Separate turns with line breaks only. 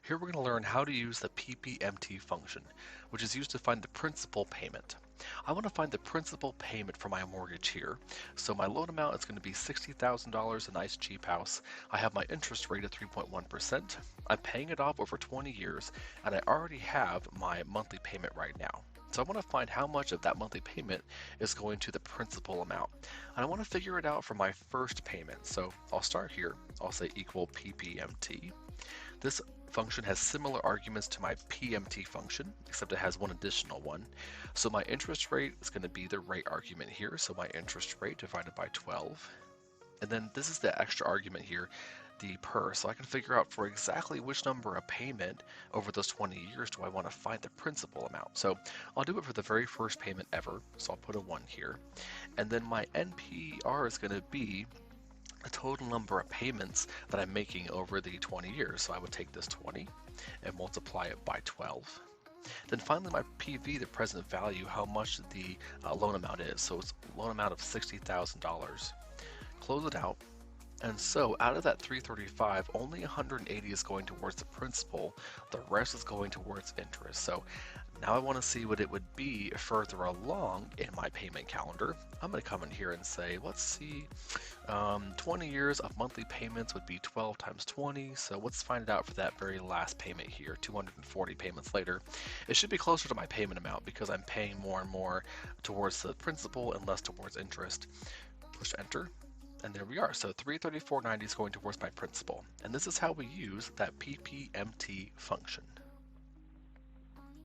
Here we're going to learn how to use the PPMT function, which is used to find the principal payment. I want to find the principal payment for my mortgage here. So my loan amount is going to be $60,000, a nice cheap house. I have my interest rate at 3.1%. I'm paying it off over 20 years, and I already have my monthly payment right now. So I want to find how much of that monthly payment is going to the principal amount. And I want to figure it out for my first payment. So I'll start here. I'll say equal PPMT. This function has similar arguments to my PMT function, except it has one additional one. So my interest rate is going to be the rate argument here. So my interest rate divided by 12. And then this is the extra argument here, the per. So I can figure out for exactly which number of payment over those 20 years do I want to find the principal amount. So I'll do it for the very first payment ever. So I'll put a 1 here. And then my NPR is going to be the total number of payments that I'm making over the 20 years. So I would take this 20 and multiply it by 12. Then finally my PV, the present value, how much the loan amount is. So it's a loan amount of $60,000. Close it out. And so out of that 335, only 180 is going towards the principal. The rest is going towards interest. So now I want to see what it would be further along in my payment calendar. I'm going to come in here and say, let's see, 20 years of monthly payments would be 12 times 20. So let's find it out for that very last payment here, 240 payments later. It should be closer to my payment amount because I'm paying more and more towards the principal and less towards interest. Push enter. And there we are. So 334.90 is going towards my principal. And this is how we use that PPMT function.